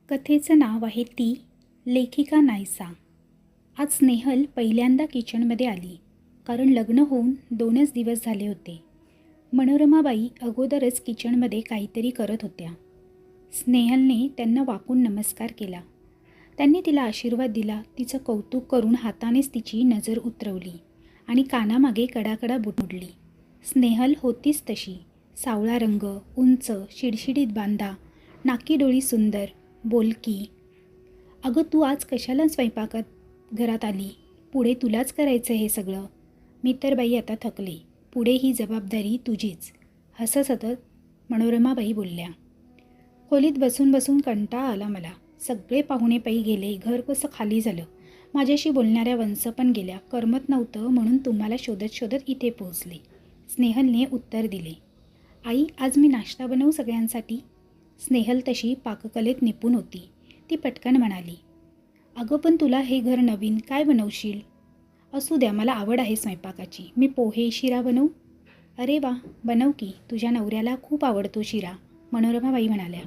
कथेचं नाव आहे ती लेखिका नायसा. आज स्नेहल पहिल्यांदा किचनमध्ये आली, कारण लग्न होऊन 2च दिवस झाले होते. मनोरमाबाई अगोदरच किचनमध्ये काहीतरी करत होत्या. स्नेहलने त्यांना वाकून नमस्कार केला. त्यांनी तिला आशीर्वाद दिला. तिचं कौतुक करून हातानेच तिची नजर उतरवली आणि कानामागे कडाकडा बुडली. स्नेहल होतीच तशी, सावळा रंग, उंच, शिडशिडीत बांधा, नाकी डोळी सुंदर, बोलकी. अगं, तू आज कशाला स्वयंपाकात घरात आली? पुढे तुलाच करायचं हे सगळं. मी तर बाई आता थकले. पुढे ही जबाबदारी तुझीच, हसत सतत मनोरमाबाई बोलल्या. खोलीत बसून बसून कंटाळा आला मला. सगळे पाहुणे पायी गेले, घर कसं खाली झालं. माझ्याशी बोलणाऱ्या वंस पण गेल्या. करमत नव्हतं म्हणून तुम्हाला शोधत शोधत इथे पोहोचले. स्नेहलने उत्तर दिले. आई, आज मी नाश्ता बनवू सगळ्यांसाठी? स्नेहल तशी पाककलेत निपुण होती. ती पटकन म्हणाली, अगं पण तुला हे घर नवीन, काय बनवशील? असू द्या, मला आवड आहे स्वयंपाकाची. मी पोहे शिरा बनवू? अरे वा, बनव की. तुझ्या नवऱ्याला खूप आवडतो शिरा, मनोरमाबाई म्हणाल्या.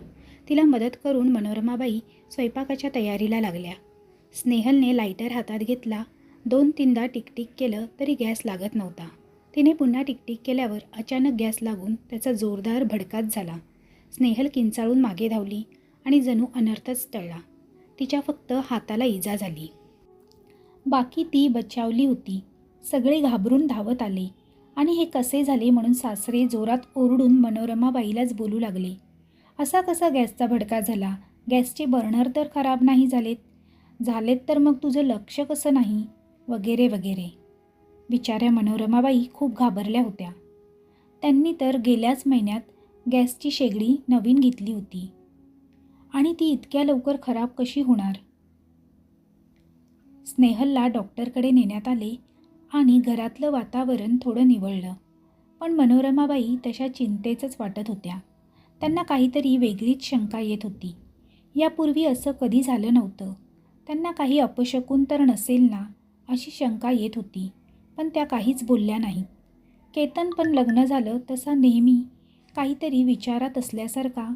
तिला मदत करून मनोरमाबाई स्वयंपाकाच्या तयारीला लागल्या. स्नेहलने लायटर हातात घेतला. 2-3दा टिकटिक केलं तरी गॅस लागत नव्हता. तिने पुन्हा टिकटिक केल्यावर अचानक गॅस लागून त्याचा जोरदार भडकाच झाला. स्नेहल किंचाळून मागे धावली आणि जणू अनर्थच टळला. तिच्या फक्त हाताला इजा झाली. बाकी ती बचावली होती. सगळे घाबरून धावत आले आणि हे कसे झाले म्हणून सासरे जोरात ओरडून मनोरमाबाईलाच बोलू लागले. असा कसा गॅसचा भडका झाला? गॅसचे बर्नर तर खराब नाही झालेत तर मग तुझं लक्ष कसं नाही? वगैरे वगैरे. बिचाऱ्या मनोरमाबाई खूप घाबरल्या होत्या. त्यांनी तर गेल्याच महिन्यात गॅसची शेगडी नवीन घेतली होती आणि ती इतक्या लवकर खराब कशी होणार? स्नेहलला डॉक्टरकडे नेण्यात आले आणि घरातलं वातावरण थोडं निवळलं. पण मनोरमाबाई तशा चिंतेचंच वाटत होत्या. त्यांना काहीतरी वेगळीच शंका येत होती. यापूर्वी असं कधी झालं नव्हतं. त्यांना काही अपशकुन तर नसेल ना, अशी शंका येत होती. पण त्या काहीच बोलल्या नाहीत. केतन पण लग्न झालं तसा नेहमी काहीतरी विचारात असल्यासारखा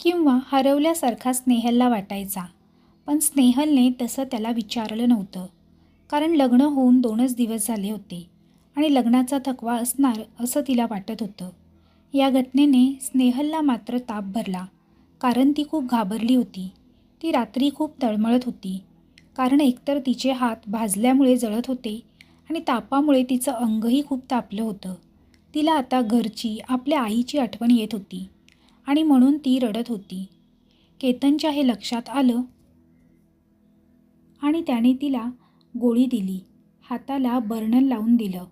किंवा हरवल्यासारखा स्नेहलला वाटायचा. पण स्नेहलने तसं त्याला विचारलं नव्हतं, कारण लग्न होऊन 2च दिवस झाले होते आणि लग्नाचा थकवा असणार असं तिला वाटत होतं. या घटनेने स्नेहलला मात्र ताप भरला, कारण ती खूप घाबरली होती. ती रात्री खूप तळमळत होती, कारण एकतर तिचे हात भाजल्यामुळे जळत होते आणि तापामुळे तिचं अंगही खूप तापलं होतं. तिला आता घरची, आपल्या आईची आठवण येत होती आणि म्हणून ती रडत होती. केतनच्या हे लक्षात आलं आणि त्याने तिला गोळी दिली. हाताला बर्नर लावून दिलं.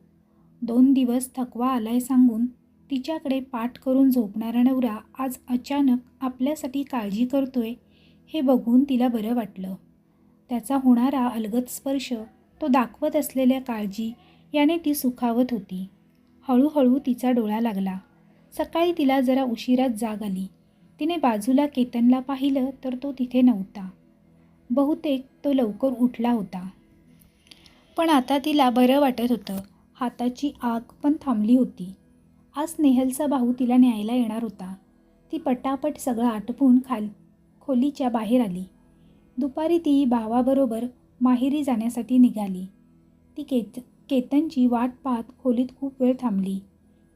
2 दिवस थकवा आलाय सांगून तिच्याकडे पाठ करून झोपणारा नवरा आज अचानक आपल्यासाठी काळजी करतोय हे बघून तिला बरं वाटलं. त्याचा होणारा अलगद स्पर्श, तो दाखवत असलेल्या काळजी याने ती सुखावत होती. हळूहळू तिचा डोळा लागला. सकाळी तिला जरा उशिराच जाग आली. तिने बाजूला केतनला पाहिलं तर तो तिथे नव्हता. बहुतेक तो लवकर उठला होता. पण आता तिला बरं वाटत होतं. हाताची आग पण थांबली होती. आज स्नेहलचा भाऊ तिला न्यायला येणार होता. ती पटापट सगळं आटपून खोलीच्या बाहेर आली. दुपारी ती भावाबरोबर माहेरी जाण्यासाठी निघाली. ती केतनची वाट पाहत खोलीत खूप वेळ थांबली.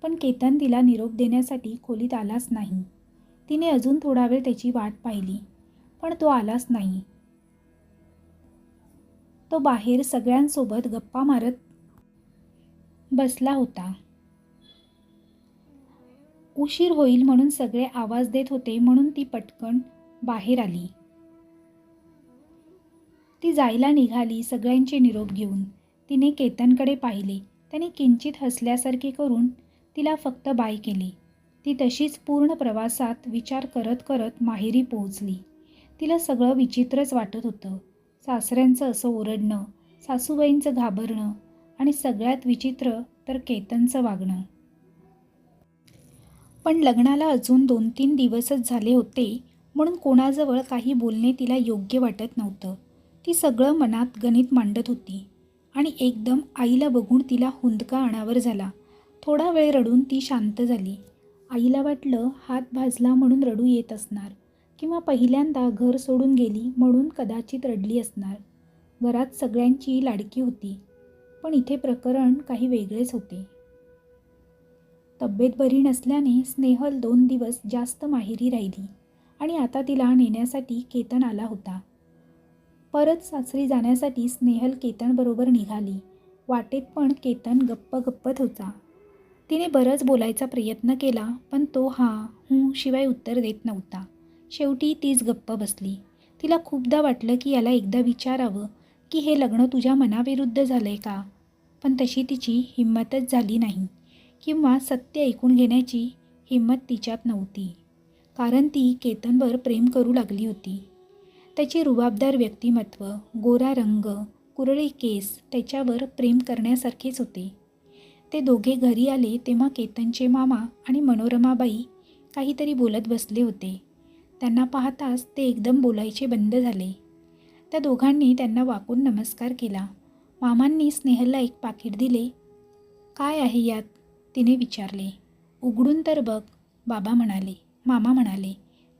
पण केतन तिला निरोप देण्यासाठी खोलीत आलाच नाही. तिने अजून थोडा वेळ त्याची वाट पाहिली, पण तो आलाच नाही. तो बाहेर सगळ्यांसोबत गप्पा मारत बसला होता. उशीर होईल म्हणून सगळे आवाज देत होते, म्हणून ती पटकन बाहेर आली. ती जायला निघाली सगळ्यांचे निरोप घेऊन. तिने केतनकडे पाहिले. त्याने किंचित हसल्यासारखे करून तिला फक्त बाय केली. ती तशीच पूर्ण प्रवासात विचार करत करत माहेरी पोहोचली. तिला सगळं विचित्रच वाटत होतं. सासऱ्यांचं असं ओरडणं, सासूबाईंचं घाबरणं आणि सगळ्यात विचित्र तर केतनचं वागणं. पण लग्नाला अजून 2-3 दिवसच झाले होते, म्हणून कोणाजवळ काही बोलणे तिला योग्य वाटत नव्हतं. ती सगळं मनात गणित मांडत होती आणि एकदम आईला बघून तिला हुंदका अनावर झाला. थोडा वेळ रडून ती शांत झाली. आईला वाटलं हात भाजला म्हणून रडू येत असणार. किंवा पहिल्यांदा घर सोडून गेली म्हणून कदाचित रडली असणार. घरात सगळ्यांची लाडकी होती, पण इथे प्रकरण काही वेगळेच होते. तब्येत बरी नसल्याने स्नेहल 2 दिवस जास्त माहेरी राहिली आणि आता तिला नेण्यासाठी केतन आला होता. परत सासरी जाण्यासाठी स्नेहल केतनबरोबर निघाली. वाटेत पण केतन गप्पत होता. तिने बरंच बोलायचा प्रयत्न केला, पण तो हां हूं शिवाय उत्तर देत नव्हता. शेवटी तीच गप्प बसली. तिला खूपदा वाटलं की याला एकदा विचारावं की हे लग्न तुझ्या मनाविरुद्ध झालंय का? पण तशी तिची हिंमतच झाली नाही, किंवा सत्य ऐकून घेण्याची हिंमत तिच्यात नव्हती. कारण ती केतनवर प्रेम करू लागली होती. त्याचे रुबाबदार व्यक्तिमत्व, गोरा रंग, कुरळे केस त्याच्यावर प्रेम करण्यासारखेच होते. ते दोघे घरी आले तेव्हा केतनचे मामा आणि मनोरमाबाई काहीतरी बोलत बसले होते. त्यांना पाहताच ते एकदम बोलायचे बंद झाले. त्या दोघांनी त्यांना वाकून नमस्कार केला. मामांनी स्नेहलला एक पाकीट दिले. काय आहे यात? तिने विचारले. उघडून तर बघ, मामा म्हणाले.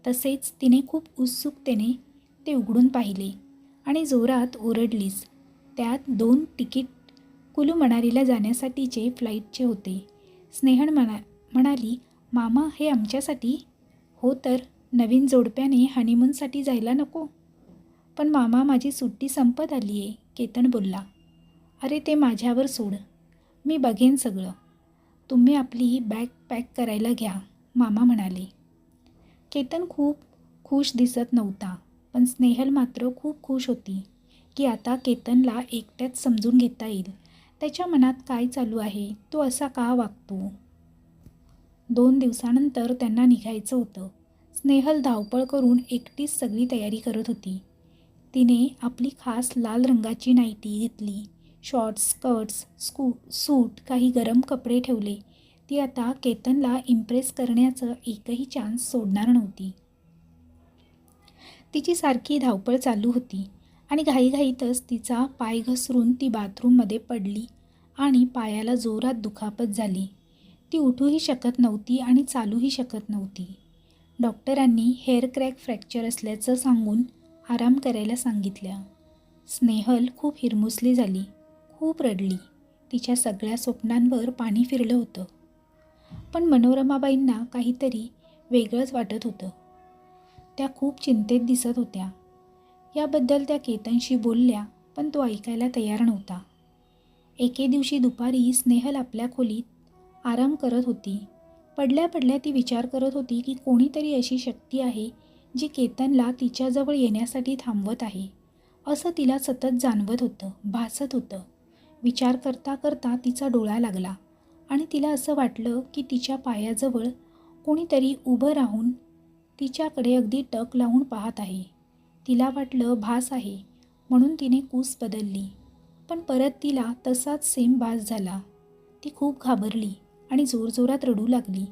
तसेच तिने खूप उत्सुकतेने ते उघडून पाहिले आणि जोरात ओरडलीच. त्यात 2 तिकीट कुलू मनालीला जाण्यासाठीचे फ्लाईटचे होते. स्नेहल म्हणाली, मामा हे आमच्यासाठी? हो तर, नवीन जोडप्याने हनीमूनसाठी जायला नको? पण मामा माझी सुट्टी संपत आली आहे, केतन बोलला. अरे ते माझ्यावर सोड, मी बघेन सगळं. तुम्ही आपली बॅग पॅक करायला घ्या, मामा म्हणाले. केतन खूप खुश दिसत नव्हता, पण स्नेहल मात्र खूप खुश होती की आता केतनला एकट्यात समजून घेता येईल. त्याच्या मनात काय चालू आहे, तो असा का वागतो. 2 दिवसानंतर त्यांना निघायचं होतं. स्नेहल धावपळ करून एकटीच सगळी तयारी करत होती. तिने आपली खास लाल रंगाची नाईटी घेतली, शॉर्ट्स, स्कर्ट्स, सूट, काही गरम कपडे ठेवले. ती आता केतनला इम्प्रेस करण्याचं एकही चान्स सोडणार नव्हती. तिची सारखी धावपळ चालू होती आणि घाईघाईतच तिचा पाय घसरून ती बाथरूममध्ये पडली आणि पायाला जोरात दुखापत झाली. ती उठूही शकत नव्हती आणि चालूही शकत नव्हती. डॉक्टरांनी हेअर क्रॅक फ्रॅक्चर असल्याचं सांगून आराम करायला सांगितलं. स्नेहल खूप हिरमुसली झाली, खूप रडली. तिच्या सगळ्या स्वप्नांवर पाणी फिरलं होतं. पण मनोरमाबाईंना काहीतरी वेगळंच वाटत होतं. त्या खूप चिंतेत दिसत होत्या. याबद्दल त्या केतनशी बोलल्या, पण तो ऐकायला तयार नव्हता. एके दिवशी दुपारी स्नेहल आपल्या खोलीत आराम करत होती. पडल्या ती विचार करत होती की कोणीतरी अशी शक्ती आहे जी केतनला तिच्याजवळ येण्यासाठी थांबवत आहे, असं तिला सतत जाणवत होतं, भासत होतं. विचार करता करता तिचा डोळा लागला आणि तिला असं वाटलं की तिच्या पायाजवळ कोणीतरी उभं राहून तिच्याकडे अगदी टक लावून पाहत आहे. तिला वाटलं भास आहे, म्हणून तिने कूस बदलली. पण परत तिला तसाच सेम भास झाला. ती खूप घाबरली आणि जोरजोरात रडू लागली.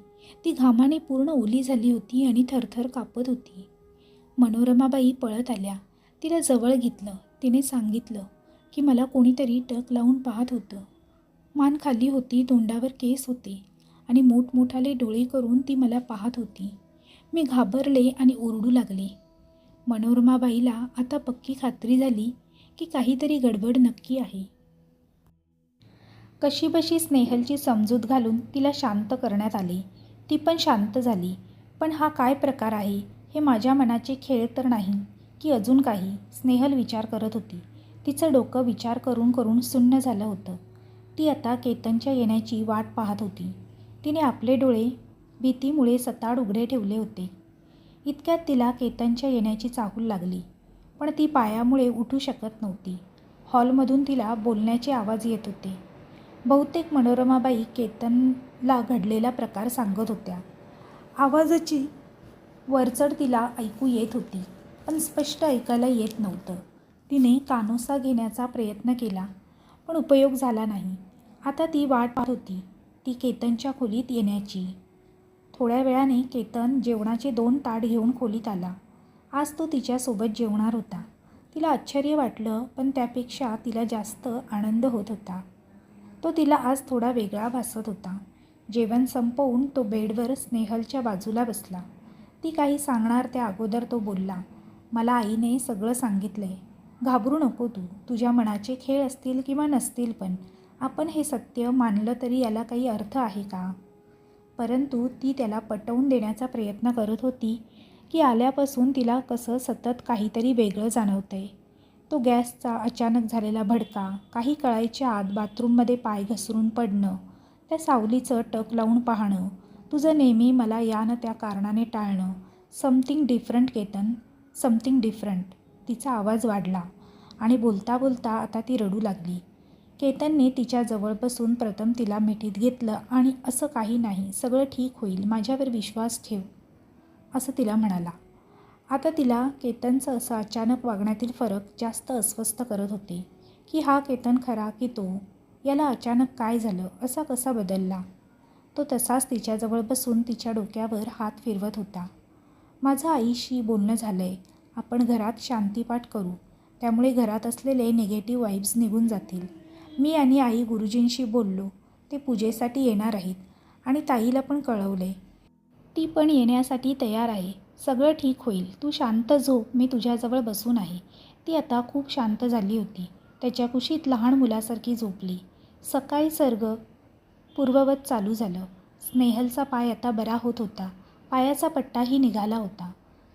ती घामाने पूर्ण ओली झाली होती आणि थरथर कापत होती. मनोरमाबाई पळत आल्या. तिला जवळ घेतलं. तिने सांगितलं की मला कोणीतरी टक लावून पाहत होतं. मान खाली होती, तोंडावर केस होते आणि मोठमोठाले डोळे करून ती मला पाहत होती. मी घाबरले आणि ओरडू लागले. मनोरमाबाईला आता पक्की खात्री झाली की काहीतरी गडबड नक्की आहे. कशीबशी स्नेहलची समजूत घालून तिला शांत करण्यात आले. ती पण शांत झाली. पण हा काय प्रकार आहे? हे माझ्या मनाचे खेळ तर नाही की अजून काही? स्नेहल विचार करत होती. तिचं डोकं विचार करून करून सुन्न झालं होतं. ती आता केतनच्या येण्याची वाट पाहत होती. तिने आपले डोळे भीतीमुळे सताड उघडे ठेवले होते. इतक्यात तिला केतनच्या येण्याची चाहूल लागली, पण ती पायामुळे उठू शकत नव्हती. हॉलमधून तिला बोलण्याचे आवाज येत होते. बहुतेक मनोरमाबाई केतनला घडलेला प्रकार सांगत होत्या. आवाजाची वरचढ तिला ऐकू येत होती, पण स्पष्ट ऐकायला येत नव्हतं. तिने कानोसा घेण्याचा प्रयत्न केला, पण उपयोग झाला नाही. आता ती वाट पाहत होती ती केतनच्या खोलीत येण्याची. थोड्या वेळाने केतन जेवणाचे 2 ताट घेऊन खोलीत आला. आज तो तिच्यासोबत जेवणार होता. तिला आश्चर्य वाटलं, पण त्यापेक्षा तिला जास्त आनंद होत होता. तो तिला आज थोडा वेगळा भासत होता. जेवण संपवून तो बेडवर स्नेहलच्या बाजूला बसला. ती काही सांगणार त्या अगोदर तो बोलला, मला आईने सगळं सांगितलं आहे. घाबरू नको तू. तुझ्या मनाचे खेळ असतील किंवा नसतील, पण आपण हे सत्य मानलं तरी याला काही अर्थ आहे का? परंतु ती त्याला पटवून देण्याचा प्रयत्न करत होती की आल्यापासून तिला कसं सतत काहीतरी वेगळं जाणवतंय. तो गॅसचा अचानक झालेला भडका, काही कळायच्या आत बाथरूममध्ये पाय घसरून पडणं, त्या सावलीचं टक लावून पाहणं, तुझं नेहमी मला या न त्या कारणाने टाळणं, something different Ketan, something different. तिचा आवाज वाढला आणि बोलता बोलता आता ती रडू लागली. केतनने तिच्या जवळ बसून प्रथम तिला मिठीत घेतलं आणि असं काही नाही, सगळं ठीक होईल, माझ्यावर विश्वास ठेव, असं तिला म्हणाला. आता तिला केतनचं असं अचानक वागण्यातील फरक जास्त अस्वस्थ करत होते की हा केतन खरा की तो, याला अचानक काय झालं, असा कसा बदलला. तो तसाच तिच्याजवळ बसून तिच्या डोक्यावर हात फिरवत होता. माझं आईशी बोलणं झालं आहे, आपण घरात शांतीपाठ करू, त्यामुळे घरात असलेले निगेटिव्ह वाईब्स निघून जातील. मी आणि आई गुरुजींशी बोललो, ते पूजेसाठी येणार आहेत आणि ताईला पण कळवले, ती पण येण्यासाठी तयार आहे. सगळं ठीक होईल, तू शांत झोप, मी तुझ्याजवळ बसून आहे. ती आता खूप शांत झाली होती. त्याच्या कुशीत लहान मुलासारखी झोपली. सकाळी सर्ग पूर्ववत चालू झालं. स्नेहलचा पाय आता बरा होत होता. पायाचा पट्टाही निघाला होता.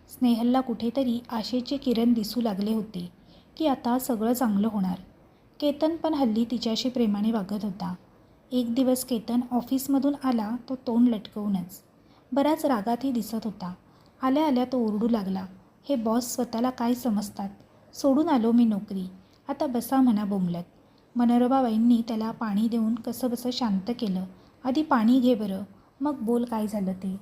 स्नेहलला कुठेतरी आशेचे किरण दिसू लागले होते की आता सगळं चांगलं होणार. केतन पण हल्ली तिच्याशी प्रेमाने वागत होता. एक दिवस केतन ऑफिसमधून आला, तो तोंड लटकवूनच. बराच रागातही दिसत होता. आल्या आल्या तो ओरडू लागला, हे बॉस स्वतःला काय समजतात, सोडून आलो मी नोकरी, आता बसा म्हणा बोंबलत. मनोरमाबाईंनी त्याला पाणी देऊन कसंबसं शांत केलं. आधी पाणी घे बरं, मग बोल काय झालं ते.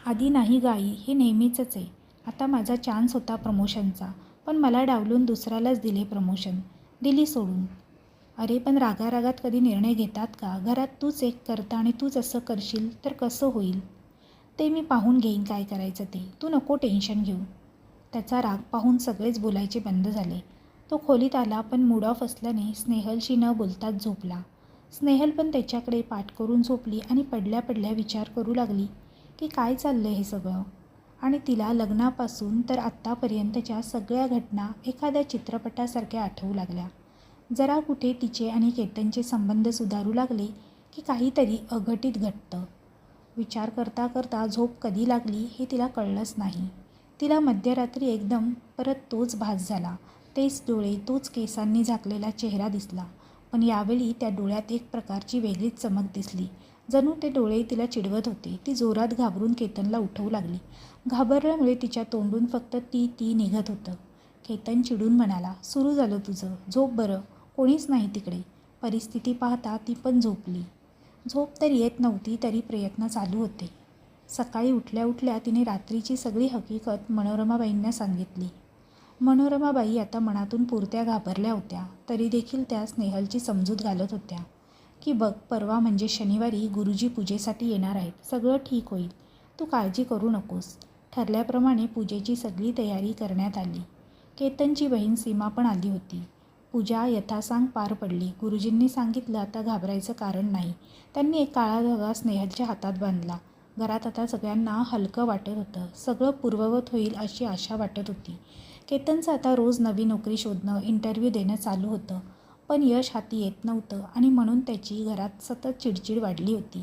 आधी नाही गाई, हे नेहमीचंच आहे. आता माझा चान्स होता प्रमोशनचा, पण मला डावलून दुसऱ्यालाच दिले प्रमोशन, दिली सोडून. अरे पण रागारागात कधी निर्णय घेतात का? घरात तूच एक करता आणि तूच असं करशील तर कसं होईल? ते मी पाहून घेईन काय करायचं ते, तू नको टेन्शन घेऊ. त्याचा राग पाहून सगळेच बोलायचे बंद झाले. तो खोलीत आला, पण मूड ऑफ असल्याने स्नेहलशी न बोलताच झोपला. स्नेहल पण त्याच्याकडे पाठ करून झोपली आणि पडल्या पडल्या विचार करू लागली की काय चाललं हे सगळं. आणि तिला लग्नापासून तर आत्तापर्यंतच्या सगळ्या घटना एखाद्या चित्रपटासारख्या आठवू लागल्या. जरा कुठे तिचे आणि केतनचे संबंध सुधारू लागले की काहीतरी अघटित घडतं. विचार करता करता झोप कधी लागली हे तिला कळलंच नाही. तिला मध्यरात्री एकदम परत तोच भास झाला. तेच डोळे, तोच केसांनी झाकलेला चेहरा दिसला. पण यावेळी त्या डोळ्यात एक प्रकारची वेगळीच चमक दिसली. जणू ते डोळे तिला चिडवत होते. ती जोरात घाबरून केतनला उठवू लागली. घाबरल्यामुळे तिच्या तोंडून फक्त ती निघत होतं. केतन चिडून म्हणाला, सुरू झालं तुझं, झोप बरं, कोणीच नाही तिकडे. परिस्थिती पाहता ती पण झोपली. झोप तर येत नव्हती तरी प्रयत्न चालू होते. सकाळी उठल्या उठल्या तिने रात्रीची सगळी हकीकत मनोरमाबाईंना सांगितली. मनोरमाबाई आता मनातून पुरत्या घाबरल्या होत्या, तरी देखील त्या स्नेहलची समजूत घालत होत्या की बघ, परवा म्हणजे शनिवारी गुरुजी पूजेसाठी येणार आहेत, सगळं ठीक होईल, तू काळजी करू नकोस. ठरल्याप्रमाणे पूजेची सगळी तयारी करण्यात आली. केतनची बहीण सीमा पण आली होती. पूजा यथासांग पार पडली. गुरुजींनी सांगितलं आता घाबरायचं कारण नाही. त्यांनी एक काळा धागा स्नेहलच्या हातात बांधला. घरात आता सगळ्यांना हलकं वाटत होतं. सगळं पूर्ववत होईल अशी आशा वाटत होती. केतनचं आता रोज नवी नोकरी शोधणं, इंटरव्ह्यू देणं चालू होतं, पण यश हाती येत नव्हतं आणि म्हणून त्याची घरात सतत चिडचिड वाढली होती.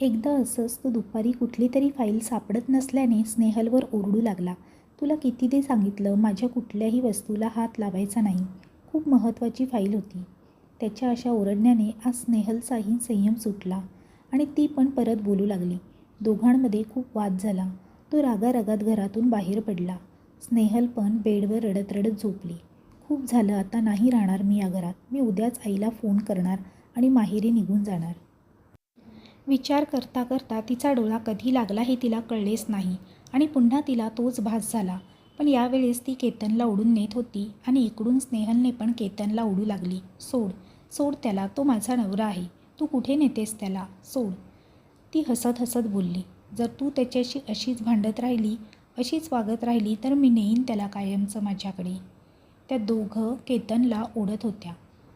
एकदा असंच तो दुपारी कुठली तरी फाईल सापडत नसल्याने स्नेहलवर ओरडू लागला, तुला कितीदा सांगितलं, माझ्या कुठल्याही वस्तूला हात लावायचा नाही, खूप महत्त्वाची फाईल होती. त्याच्या अशा ओरडण्याने आज स्नेहलचाही संयम सुटला आणि ती पण परत बोलू लागली. दोघांमध्ये खूप वाद झाला. तो रागारागात घरातून बाहेर पडला. स्नेहल पण बेडवर रडत रडत झोपली. खूप झालं, आता नाही राहणार मी या घरात, मी उद्याच आईला फोन करणार आणि माहेरी निघून जाणार. विचार करता करता तिचा डोळा कधी लागला हे तिला कळलेच नाही आणि पुन्हा तिला तोच भास झाला. पण यावेळेस ती केतनला ओढून नेत होती आणि इकडून स्नेहलने पण केतनला ओढू लागली. सोड, सोड त्याला, तो माझा नवरा आहे, तू कुठे नेतेस त्याला, सोड. ती हसत हसत बोलली, जर तू त्याच्याशी अशीच भांडत राहिली, अशीच वागत राहिली तर मी नेईन त्याला कायमचं माझ्याकडे. त्या दोघं केतनला ओढत होत्या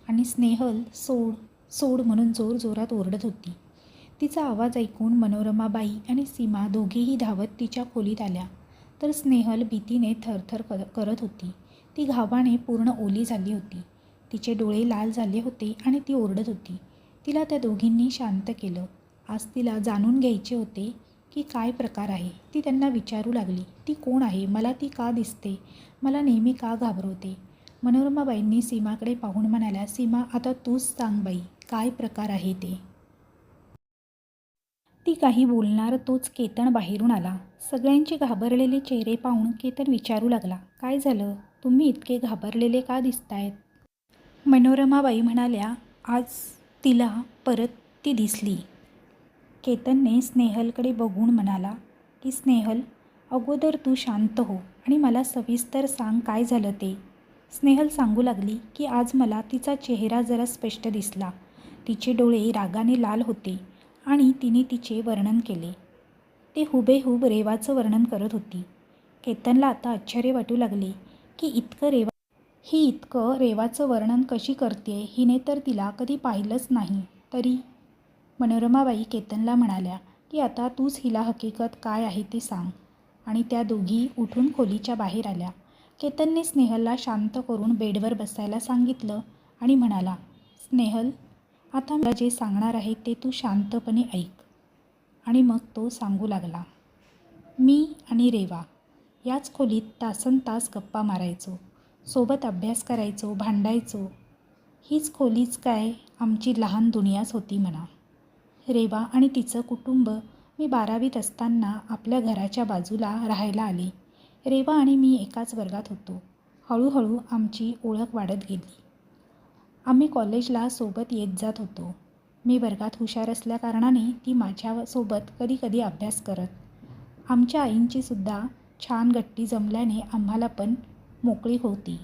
आणि स्नेहल सोड सोड म्हणून जोरजोरात ओरडत होती. तिचा आवाज ऐकून मनोरमाबाई आणि सीमा दोघीही धावत तिच्या खोलीत आल्या, तर स्नेहल भीतीने थरथर करत होती. ती घामाने पूर्ण ओली झाली होती. तिचे डोळे लाल झाले होते आणि ती ओरडत होती. तिला त्या दोघींनी शांत केलं. आज तिला जाणून घ्यायचे होते की काय प्रकार आहे. ती त्यांना विचारू लागली, ती कोण आहे, मला ती का दिसते, मला नेहमी का घाबरवते. मनोरमाबाईंनी सीमाकडे पाहून म्हणाल्या, सीमा आता तूच सांग बाई, काय प्रकार आहे ते. ती काही बोलणार तोच केतन बाहेरून आला. सगळ्यांचे घाबरलेले चेहरे पाहून केतन विचारू लागला, काय झालं, तुम्ही इतके घाबरलेले का दिसतायत. मनोरमाबाई म्हणाल्या, आज तिला परत ती दिसली. केतनने स्नेहलकडे बघून म्हणाला की स्नेहल, अगोदर तू शांत हो आणि मला सविस्तर सांग काय झालं ते. स्नेहल सांगू लागली की आज मला तिचा चेहरा जरा स्पष्ट दिसला. तिचे डोळे रागाने लाल होते आणि तिने तिचे वर्णन केले. ते हुबेहूब रेवाचं वर्णन करत होती. केतनला आता आश्चर्य वाटू लागले की इतकं रेवाचं वर्णन कशी करते, हिने तर तिला कधी पाहिलंच नाही. तरी मनोरमाबाई केतनला म्हणाल्या की आता तूच हिला हकीकत काय आहे ते सांग. आणि त्या दोघी उठून खोलीच्या बाहेर आल्या. केतनने स्नेहलला शांत करून बेडवर बसायला सांगितलं आणि म्हणाला, स्नेहल, आता मला जे सांगणार आहे ते तू शांतपणे ऐक. आणि मग तो सांगू लागला, मी आणि रेवा याच खोलीत तासनतास गप्पा मारायचो, सोबत अभ्यास करायचो, भांडायचो. हीच खोलीच काय आमची लहान दुनियाच होती म्हणा. रेवा आणि तिचं कुटुंब मी 12वीत असताना आपल्या घराच्या बाजूला राहायला आले. रेवा आणि मी एकाच वर्गात होतो. हळूहळू आमची ओळख वाढत गेली. आम्ही कॉलेजला सोबत येत जात होतो. मी वर्गात हुशार असल्याकारणाने ती माझ्यासोबत कधी कधी अभ्यास करत. आमच्या आईंची सुद्धा छान गट्टी जमल्याने आम्हाला पण मोकळीक होती.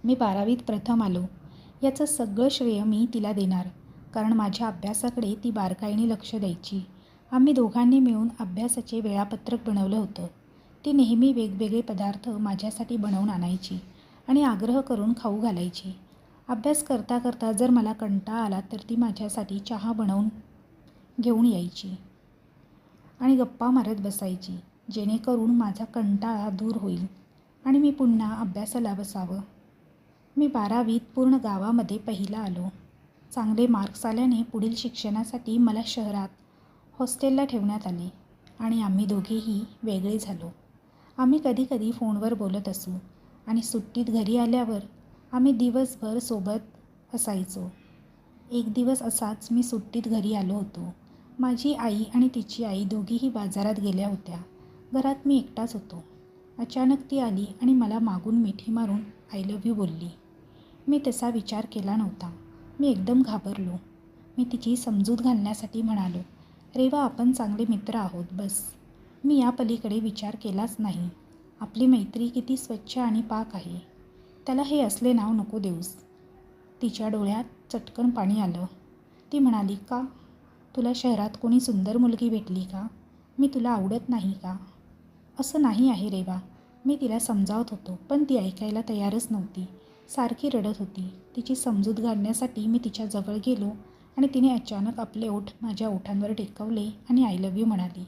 मी 12वीत प्रथम आलो याचं सगळं श्रेय मी तिला देणार, कारण माझ्या अभ्यासाकडे ती बारकाईने लक्ष द्यायची. आम्ही दोघांनी मिळून अभ्यासाचे वेळापत्रक बनवलं होतं. ती नेहमी वेगवेगळे पदार्थ माझ्यासाठी बनवून आणायची आणि आग्रह करून खाऊ घालायची. अभ्यास करता करता जर मला कंटाळा आला तर ती माझ्यासाठी चहा बनवून घेऊन यायची आणि गप्पा मारत बसायची, जेणेकरून माझा कंटाळा दूर होईल आणि मी पुन्हा अभ्यासाला बसावं. मी 12वीत पूर्ण गावामध्ये पहिला आलो. चांगले मार्क्स आल्याने पुढील शिक्षणासाठी मला शहरात हॉस्टेलला ठेवण्यात आले आणि आम्ही दोघेही वेगळे झालो. आम्ही कधीकधी फोनवर बोलत असू आणि सुट्टीत घरी आल्यावर आम्ही दिवसभर सोबत असायचो. एक दिवस असाच मी सुट्टीत घरी आलो होतो. माझी आई आणि तिची आई दोघीही बाजारात गेल्या होत्या. घरात मी एकटाच होतो. अचानक ती आली आणि मला मागून मिठी मारून आय लव्ह यू बोलली. मी तसा विचार केला नव्हता. मी एकदम घाबरलो. मी तिची समजूत घालण्यासाठी म्हणालो, रेवा, आपण चांगले मित्र आहोत बस. मी या पलीकडे विचार केलाच नाही. आपली मैत्री किती स्वच्छ आणि पाक आहे. त्याला हे असले नाव नको देऊस. तिच्या डोळ्यात चटकन पाणी आलं. ती म्हणाली, का? तुला शहरात कोणी सुंदर मुलगी भेटली का? मी तुला आवडत नाही का? असं नाही आहे रेवा. मी तिला समजावत होतो, पण ती ऐकायला तयारच नव्हती. सारखी रडत होती. तिची समजूत घालण्यासाठी मी तिच्या जवळ गेलो आणि तिने अचानक आपले ओठ माझ्या ओठांवर टेकवले आणि आय लव्ह यू म्हणाली.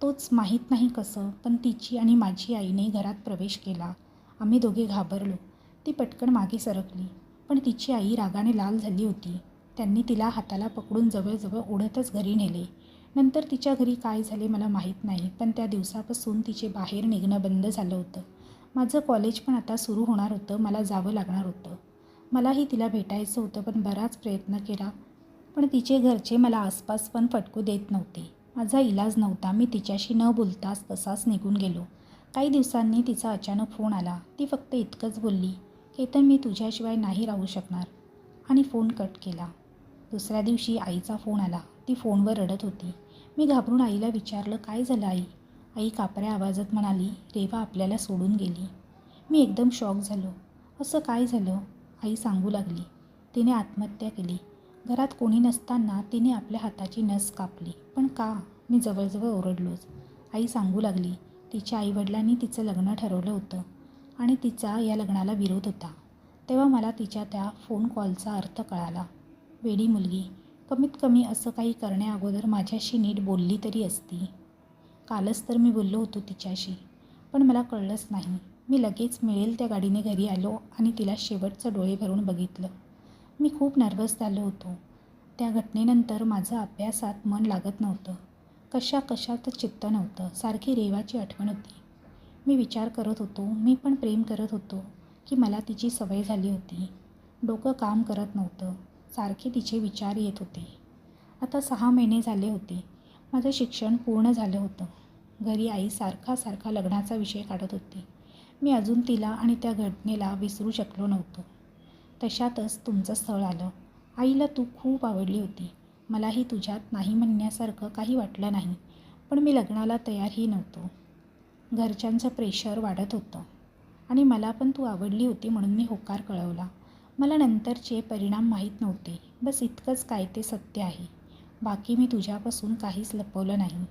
तोच माहीत नाही कसं, पण तिची आणि माझी आईने घरात प्रवेश केला. आम्ही दोघे घाबरलो. ती पटकन मागे सरकली, पण तिची आई रागाने लाल झाली होती. त्यांनी तिला हाताला पकडून जवळजवळ ओढतच घरी नेले. नंतर तिच्या घरी काय झाले मला माहीत नाही, पण त्या दिवसापासून तिचे बाहेर निघणं बंद झालं होतं. माझं कॉलेज पण आता सुरू होणार होतं. मला जावं लागणार होतं. मलाही तिला भेटायचं होतं, पण बराच प्रयत्न केला, पण तिचे घरचे मला आसपास पण फटकू देत नव्हते. माझा इलाज नव्हता. मी तिच्याशी न बोलताच तसाच निघून गेलो. काही दिवसांनी तिचा अचानक फोन आला. ती फक्त इतकंच बोलली, केतन, मी तुझ्याशिवाय नाही राहू शकणार, आणि फोन कट केला. दुसऱ्या दिवशी आईचा फोन आला. ती फोनवर रडत होती. मी घाबरून आईला विचारलं, काय झालं आई? आई कापऱ्या आवाजात म्हणाली, रेवा आपल्याला सोडून गेली. मी एकदम शॉक झालो. असं काय झालं? आई सांगू लागली, तिने आत्महत्या केली. घरात कोणी नसताना तिने आपल्या हाताची नस कापली. पण का? मी जवळजवळ ओरडलोच. आई सांगू लागली, तिच्या आईवडिलांनी तिचं लग्न ठरवलं होतं आणि तिचा या लग्नाला विरोध होता. तेव्हा मला तिच्या त्या फोन कॉलचा अर्थ कळाला. वेडी मुलगी, कमीत कमी असं काही करण्याअगोदर माझ्याशी नीट बोलली तरी असती. कालच तर मी बोललो होतो तिच्याशी, पण मला कळलंच नाही. मी लगेच मिळेल त्या गाडीने घरी आलो आणि तिला शेवटचं डोळे भरून बघितलं. मी खूप नर्वस झालो होतो. त्या घटनेनंतर माझं अभ्यासात मन लागत नव्हतं. कशात चित्त नव्हतं. सारखी रेवाची आठवण होती. मी विचार करत होतो, मी पण प्रेम करत होतो की मला तिची सवय झाली होती. डोकं काम करत नव्हतं. सारखे तिचे विचार येत होते. आता 6 महिने झाले होते. माझं शिक्षण पूर्ण झालं होतं. घरी आई सारखा लग्नाचा विषय काढत होती. मी अजून तिला आणि त्या घटनेला विसरू शकलो नव्हतो. तशातच तुमचं स्थळ आलं. आईला तू खूप आवडली होती. मलाही तुझ्यात नाही म्हणण्यासारखं काही वाटलं नाही, पण मी लग्नाला तयारही नव्हतो. घरच्यांचं प्रेशर वाढत होतं आणि मला पण तू आवडली होती म्हणून मी होकार कळवला. मला नंतरचे परिणाम माहीत नव्हते. बस इतकंच काय ते सत्य आहे. बाकी मी तुझ्यापासून काहीच लपवलं नाही.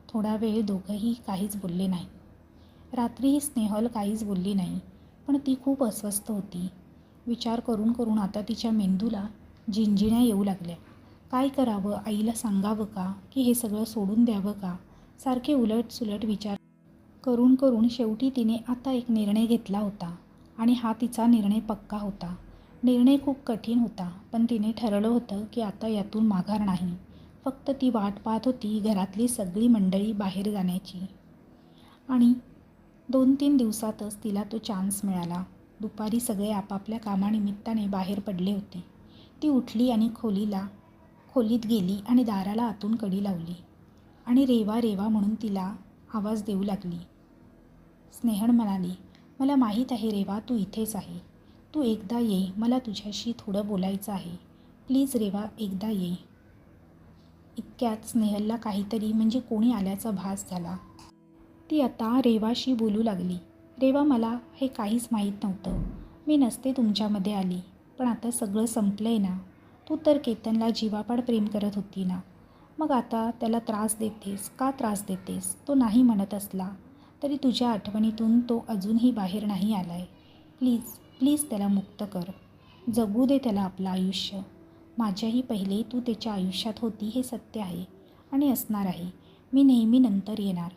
थोडा वेळ दोघंही काहीच बोलले नाही. रात्रीही स्नेहल काहीच बोलली नाही, पण ती खूप अस्वस्थ होती. विचार करून आता तिच्या मेंदूला झिंझिण्या येऊ लागल्या. काय करावं? आईला सांगावं का? की हे सगळं सोडून द्यावं का? सारखे उलटसुलट विचार करून शेवटी तिने आता एक निर्णय घेतला होता आणि हा तिचा निर्णय पक्का होता. निर्णय खूप कठीण होता, पण तिने ठरवलं होतं की आता यातून माघार नाही. फक्त ती वाट पाहत होती घरातली सगळी मंडळी बाहेर जाण्याची. आणि 2-3 दिवसातच तिला तो चान्स मिळाला. दुपारी सगळे आपापल्या कामानिमित्ताने बाहेर पडले होते. ती उठली आणि खोलीत गेली आणि दाराला आतून कडी लावली आणि रेवा रेवा म्हणून तिला आवाज देऊ लागली. स्नेहल म्हणाली, मला माहीत आहे रेवा, तू इथेच आहे. तू एकदा ये, मला तुझ्याशी थोडं बोलायचं आहे. प्लीज रेवा, एकदा ये. इतक्यात स्नेहलला काहीतरी म्हणजे कोणी आल्याचा भास झाला. ती आता रेवाशी बोलू लागली. रेवा, मला हे काहीच माहीत नव्हतं. मी नसते तुमच्यामध्ये आली, पण आता सगळं संपलंय ना. तू तर केतनला जीवापाड प्रेम करत होती ना. मग आता त्याला त्रास देतेस का? त्रास देतेस? तो नाही म्हणत असला तरी तुझ्या आठवणीतून तो अजूनही बाहेर नाही आलाय. प्लीज त्याला मुक्त कर. जगू दे त्याला आपलं आयुष्य. माझ्याही पहिले तू त्याच्या आयुष्यात होती हे सत्य आहे आणि असणार आहे. मी नेहमी नंतर येणार.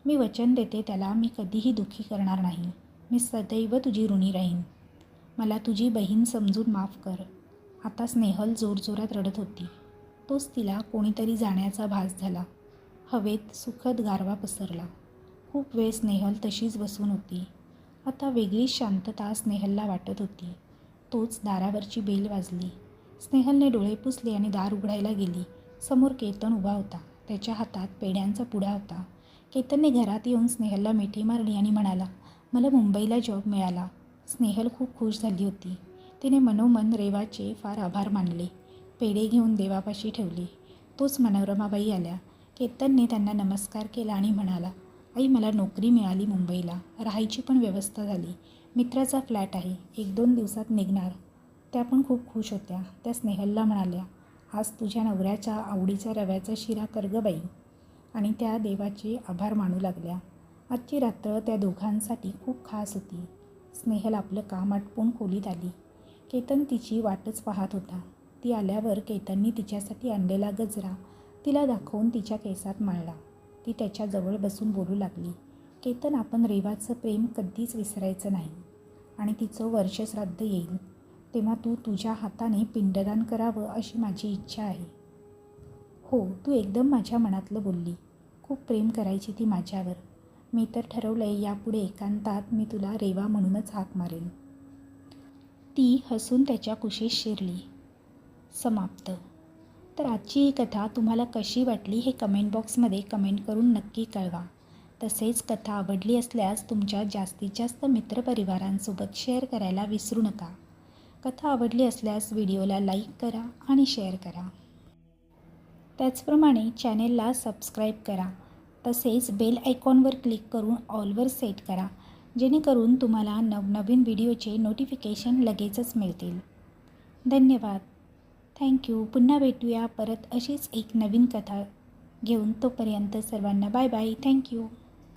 मी वचन देते त्याला, मी कधीही दुःखी करणार नाही. मी सदैव तुझी ऋणी राहीन. मला तुझी बहीण समजून माफ कर. आता स्नेहल जोरजोरात रडत होती. तोच तिला कोणीतरी जाण्याचा भास झाला. हवेत सुखद गारवा पसरला. खूप वेळ स्नेहल तशीच बसून होती. आता वेगळीच शांतता स्नेहलला वाटत होती. तोच दारावरची बेल वाजली. स्नेहलने डोळे पुसले आणि दार उघडायला गेली. समोर केतन उभा होता. त्याच्या हातात पेढ्यांचा पुडा होता. केतनने घरात येऊन स्नेहलला मिठी मारली आणि म्हणाला, मला मुंबईला जॉब मिळाला. स्नेहल खूप खुश झाली होती. तिने मनोमन रेवाचे फार आभार मानले. पेढे घेऊन देवापाशी ठेवले. तोच मनोरमाबाई आल्या. केतनने त्यांना नमस्कार केला आणि म्हणाला, आई, मला नोकरी मिळाली मुंबईला. राहायची पण व्यवस्था झाली. मित्राचा फ्लॅट आहे. 1-2 दिवसात निघणार. त्या पण खूप खुश होत्या. त्या स्नेहलला म्हणाल्या, आज तुझ्या नवऱ्याच्या आवडीचा रव्याचा शिरा कर गं बाई. आणि त्या देवाचे आभार मानू लागल्या. आजची रात्र त्या दोघांसाठी खूप खास होती. स्नेहल आपलं काम आटपून खोलीत आली. केतन तिची वाटच पाहत होता. ती आल्यावर केतनने तिच्यासाठी आणलेला गजरा तिला दाखवून तिच्या केसात माळला. ती त्याच्याजवळ बसून बोलू लागली, केतन, आपण रेवाचं प्रेम कधीच विसरायचं नाही आणि तिचं वर्षश्राद्ध येईल तेव्हा तू तुझ्या हाताने पिंडदान करावं अशी माझी इच्छा आहे. हो, तू एकदम माझ्या मनातलं बोलली. खूप प्रेम करायची ती माझ्यावर. मी तर ठरवलंय यापुढे एकांतात मी तुला रेवा म्हणूनच हाक मारेन. ती हसून त्याच्या कुशीत शिरली. समाप्त. तर आजची ही कथा तुम्हाला कशी वाटली हे कमेंट बॉक्समध्ये कमेंट करून नक्की कळवा. तसेच कथा आवडली असल्यास तुमच्या जास्तीत जास्त मित्रपरिवारांसोबत शेअर करायला विसरू नका. कथा आवडली असल्यास व्हिडिओला लाईक करा आणि शेअर करा. त्याचप्रमाणे चॅनेलला सबस्क्राईब करा. तसेच बेल आयकॉनवर क्लिक करून ऑलवर सेट करा, जेणेकरून तुम्हाला नवनवीन व्हिडिओचे नोटिफिकेशन लगेचच मिळतील. धन्यवाद. थँक्यू. पुन्हा भेटूया परत अशीच एक नवीन कथा घेऊन. तोपर्यंत सर्वांना बाय बाय. थँक्यू.